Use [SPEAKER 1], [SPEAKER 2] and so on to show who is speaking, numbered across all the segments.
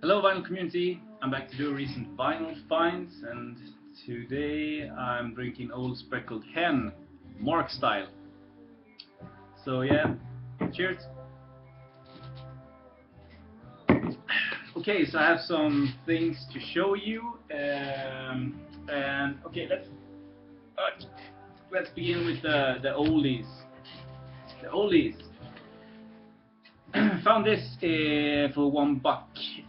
[SPEAKER 1] Hello vinyl community, I'm back to do recent vinyl finds, and today I'm drinking Old Speckled Hen, Mark style. So yeah, cheers. Okay, so I have some things to show you, and okay, let's begin with the oldies. The oldies. Found this for $1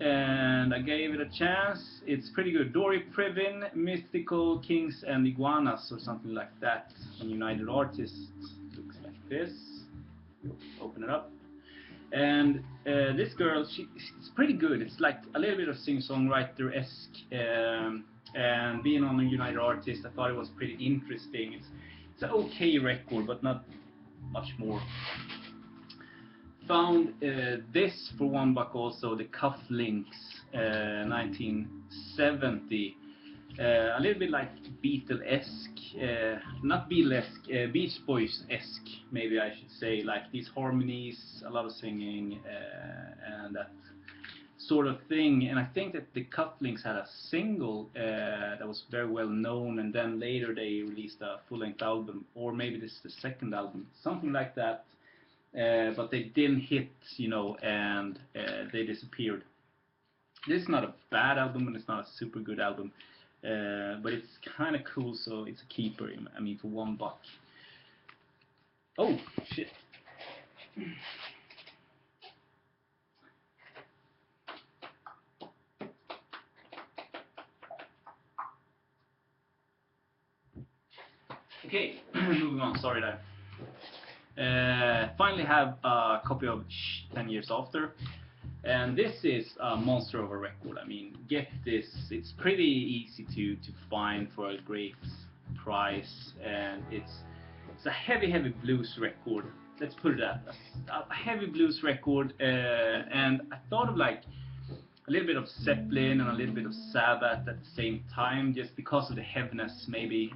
[SPEAKER 1] and I gave it a chance. It's pretty good. Dory Privin, Mythical Kings and Iguanas or something like that from United Artists. Looks like this. Open it up. And this girl, it's pretty good. It's like a little bit of singer-songwriter-esque. And being on a United Artist, I thought it was pretty interesting. It's an okay record, but not much more. Found this for $1 also, the Cufflinks 1970. A little bit like Beatle-esque, not Beatle-esque, Beach Boys-esque, maybe I should say, like these harmonies, a lot of singing, and that sort of thing. And I think that the Cufflinks had a single that was very well known, and then later they released a full-length album, or maybe this is the second album, something like that. But they didn't hit, and they disappeared. This is not a bad album, and it's not a super good album, but it's kind of cool, so it's a keeper. I mean, for $1. Oh shit! Okay, moving on. Sorry that. Finally have a copy of 10 Years After. And this is a monster of a record. I mean, get this. It's pretty easy to find for a great price, and it's a heavy blues record. Let's put it at a heavy blues record. And I thought of like a little bit of Zeppelin and a little bit of Sabbath at the same time, just because of the heaviness, maybe.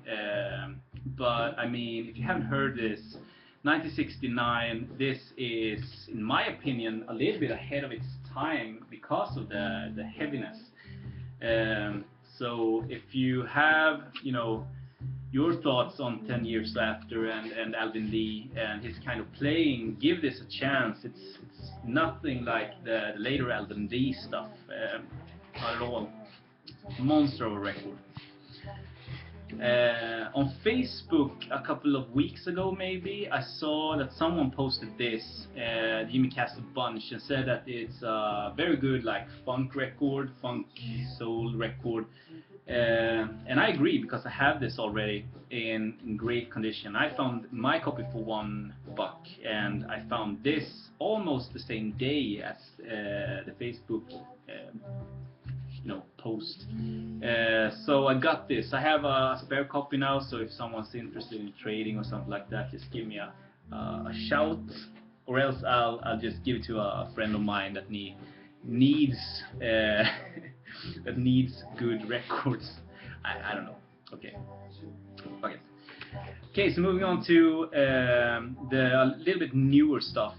[SPEAKER 1] But I mean, if you haven't heard this, 1969, this is, in my opinion, a little bit ahead of its time because of the heaviness. So if you have, your thoughts on 10 Years After and Alvin Lee and his kind of playing, give this a chance. It's nothing like the later Alvin Lee stuff, not at all. Monster of a record. On Facebook a couple of weeks ago, maybe, I saw that someone posted this, Jimmy Castle Bunch, and said that it's a very good like funk record, funk soul record. And I agree, because I have this already in great condition. I found my copy for $1, and I found this almost the same day as the Facebook post. So I got this. I have a spare copy now, so if someone's interested in trading or something like that, just give me a shout, or else I'll just give it to a friend of mine that needs that needs good records. I don't know. Okay. Fuck it. Okay, so moving on to a little bit newer stuff,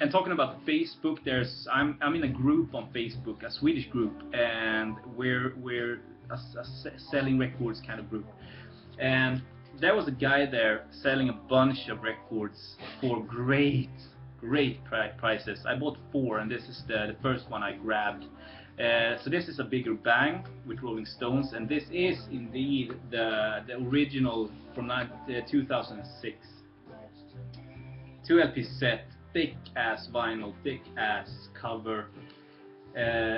[SPEAKER 1] and talking about Facebook, I'm in a group on Facebook, a Swedish group, and we're a selling records kind of group. And there was a guy there selling a bunch of records for great prices. I bought 4, and this is the first one I grabbed. So this is a bigger bang with Rolling Stones, and this is indeed the original from 2006. 2 LP set, thick ass vinyl, thick ass cover,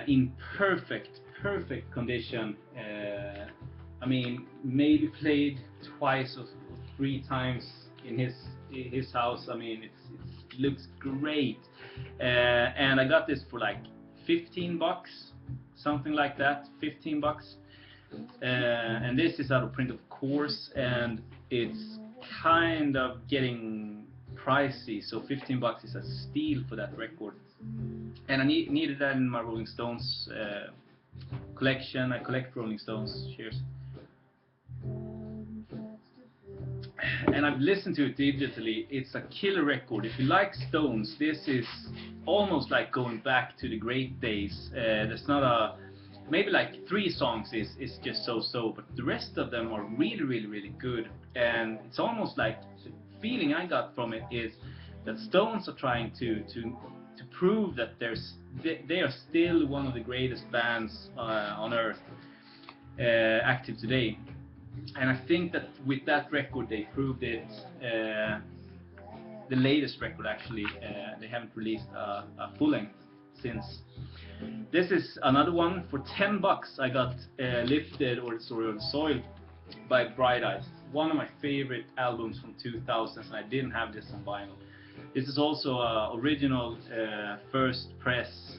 [SPEAKER 1] in perfect condition. I mean, maybe played twice or 3 times in his house. I mean, it looks great, and I got this for like $15, something like that, $15. And this is out of print, of course, and it's kind of getting pricey, so $15 is a steal for that record. And I needed that in my Rolling Stones collection. I collect Rolling Stones. Cheers. and I've listened to it digitally. It's a killer record. If you like Stones, this is almost like going back to the great days. There's not a maybe like 3 songs is just so, but the rest of them are really good. And it's almost like the feeling I got from it is that Stones are trying to prove that they are still one of the greatest bands on earth active today. And I think that with that record they proved it. The latest record actually, they haven't released a full length since. This is another one. For $10 I got Lifted or Story of the Soil by Bright Eyes. One of my favorite albums from 2000s, and I didn't have this on vinyl. This is also original first press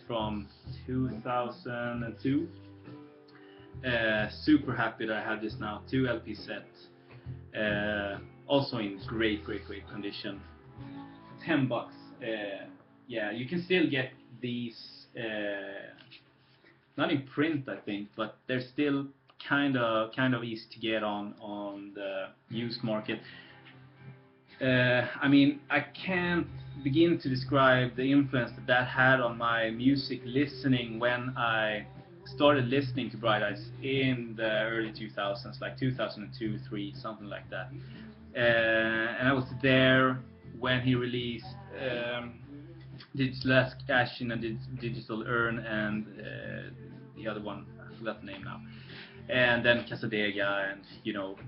[SPEAKER 1] from 2002. Super happy that I have this now. 2 LP set. Also in great condition. $10. Yeah, you can still get these. Not in print, I think, but they're still kind of easy to get on the used market. I mean, I can't begin to describe the influence that had on my music listening when I started listening to Bright Eyes in the early 2000s, like 2002, 3, something like that. And I was there when he released Digital Cash in a Digital Urn, and the other one, I forgot the name now. And then Casadega, and you know,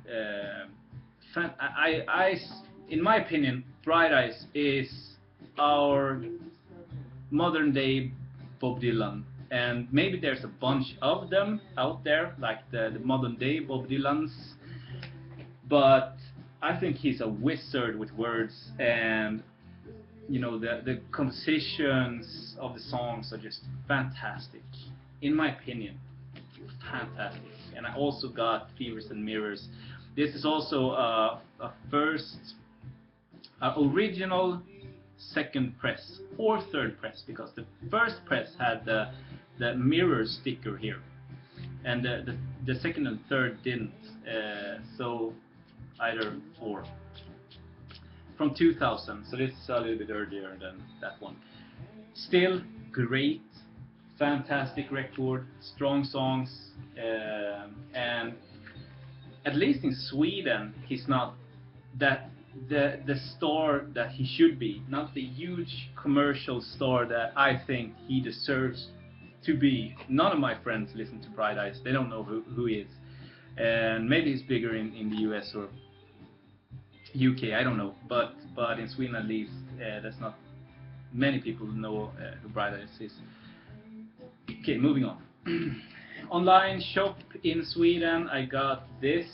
[SPEAKER 1] in my opinion, Bright Eyes is our modern day Bob Dylan. And maybe there's a bunch of them out there, like the modern day Bob Dylans, but I think he's a wizard with words, and you know, the compositions of the songs are just fantastic, in my opinion, fantastic. And I also got Fevers and Mirrors. This is also a original second press or third press, because the first press had the mirror sticker here, and the second and third didn't. So either or. From 2000, so this is a little bit earlier than that one. Still great, fantastic record, strong songs, and at least in Sweden he's not that the star that he should be, not the huge commercial star that I think he deserves to be. None of my friends listen to Bright Eyes, they don't know who he is, and maybe he's bigger in the US or UK, I don't know, but in Sweden at least, there's not many people who know who Bright Eyes is. Okay, moving on. Online shop in Sweden, I got this,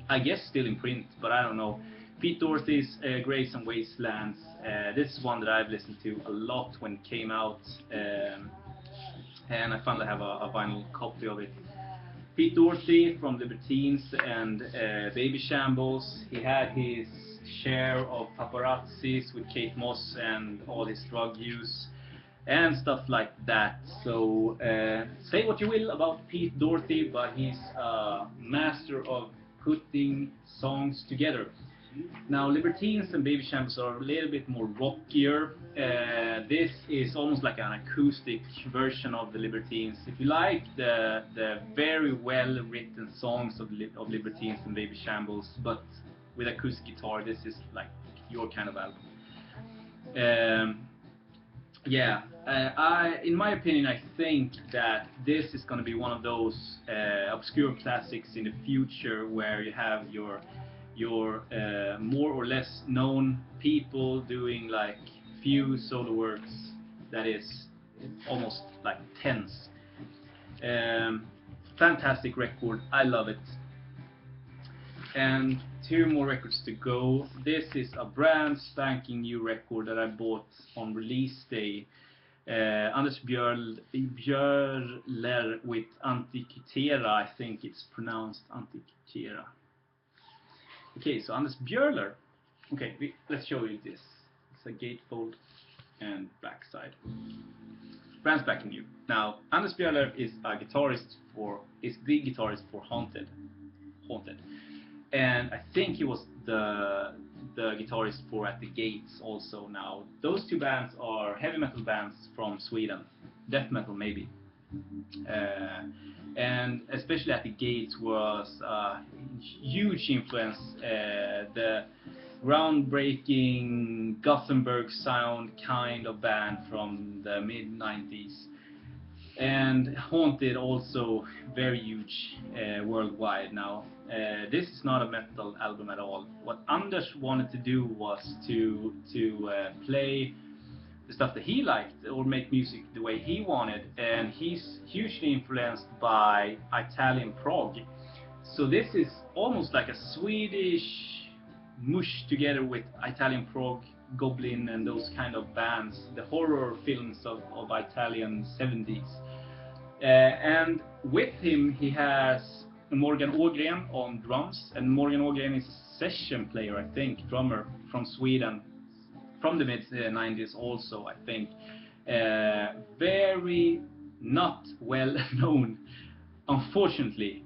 [SPEAKER 1] I guess still in print, but I don't know. Pete Doherty's Graves and Wastelands. This is one that I've listened to a lot when it came out, and I finally have a vinyl copy of it. Pete Doherty from Libertines and Baby Shambles. He had his share of paparazzis with Kate Moss and all his drug use and stuff like that. So say what you will about Pete Doherty, but he's a master of putting songs together. Now, Libertines and Baby Shambles are a little bit more rockier. This is almost like an acoustic version of the Libertines. If you like the very well written songs of Libertines and Baby Shambles, but with acoustic guitar, this is like your kind of album. In my opinion, I think that this is going to be one of those obscure classics in the future, where you have your more or less known people doing like few solo works that is almost like tense. Fantastic record, I love it. And 2 more records to go. This is a brand spanking new record that I bought on release day. Anders Björler with Antikythera, I think it's pronounced Antikythera. Okay, so Anders Björler. Okay, let's show you this. It's a gatefold and backside. Brand spanking new. Now, Anders Björler is the guitarist for Haunted. and I think he was the guitarist for At the Gates also now. Those two bands are heavy metal bands from Sweden, death metal maybe. And especially At the Gates was a huge influence. The groundbreaking Gothenburg sound kind of band from the mid 90s. And Haunted also very huge worldwide now. This is not a metal album at all. What Anders wanted to do was to play the stuff that he liked or make music the way he wanted, and he's hugely influenced by Italian prog. So this is almost like a Swedish mush together with Italian prog, Goblin, and those kind of bands, the horror films of Italian 70s. And with him he has Morgan Ågren on drums, and Morgan Ågren is a session player, I think, drummer from Sweden, from the mid 90s also, I think. Very not well known, unfortunately.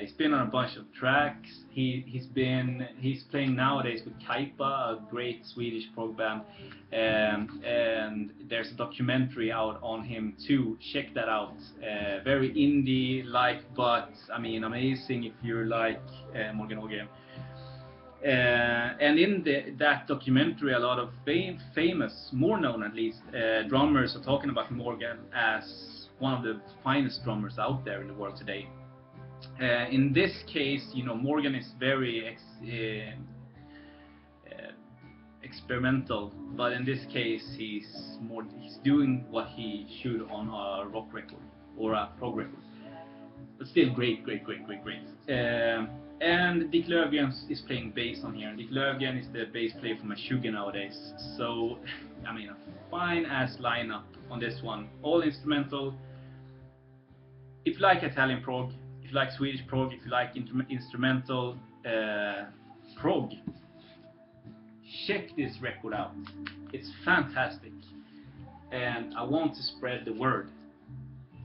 [SPEAKER 1] He's been on a bunch of tracks. He's playing nowadays with Kaipa, a great Swedish prog band, and there's a documentary out on him too. Check that out. Very indie-like, but I mean amazing if you're like Morgan Ågren. And in that documentary, a lot of famous, more known at least, drummers are talking about Morgan as one of the finest drummers out there in the world today. In this case, you know, Morgan is very experimental, but in this case, he's doing what he should on a rock record or a prog record. But still, great. And Dick Lövgren is playing bass on here. And Dick Lövgren is the bass player for Meshuggah nowadays. So, I mean, a fine-ass lineup on this one. All instrumental. If you like Italian prog, if you like Swedish prog, if you like instrumental prog, check this record out. It's fantastic. And I want to spread the word.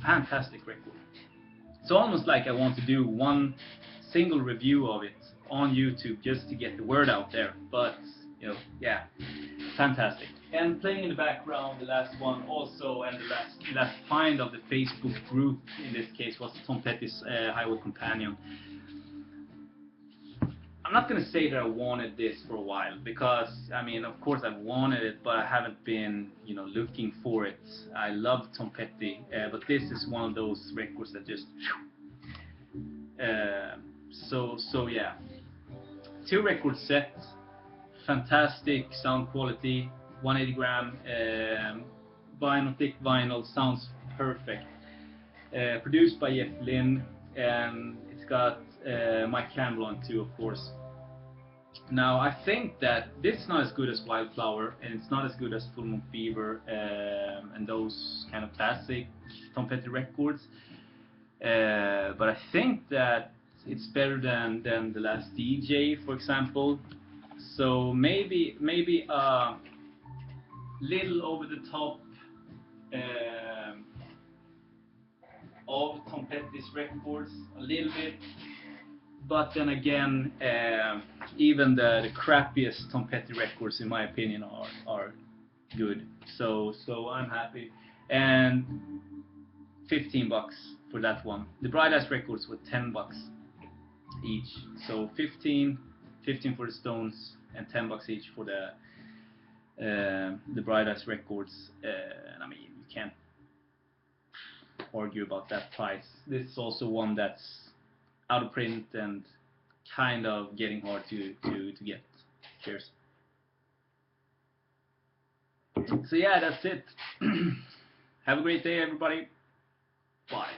[SPEAKER 1] Fantastic record. It's almost like I want to do one single review of it on YouTube just to get the word out there. But, you know, yeah, fantastic. And playing in the background, the last one also, and the last find of the Facebook group in this case was Tom Petty's Highway Companion. I'm not going to say that I wanted this for a while, because, I mean, of course I've wanted it, but I haven't been, you know, looking for it. I love Tom Petty, but this is one of those records that just... So yeah. 2 record set, fantastic sound quality, 180 gram, vinyl, thick vinyl, sounds perfect. Produced by Jeff Lynne, and it's got Mike Campbell on too, of course. Now, I think that this is not as good as Wildflower, and it's not as good as Full Moon Fever, and those kind of classic Tom Petty records. But I think that it's better than The Last DJ, for example. So maybe a little over the top of Tom Petty's records, a little bit. But then again, even the crappiest Tom Petty records, in my opinion, are good. So I'm happy. And $15 for that one. The Bright Eyes records were $10 each. So 15 for the Stones, and $10 each for the Bright Eyes records. And I mean, you can't argue about that price. This is also one that's out of print and kind of getting hard to get. Cheers. So yeah, that's it. Have a great day, everybody. Bye.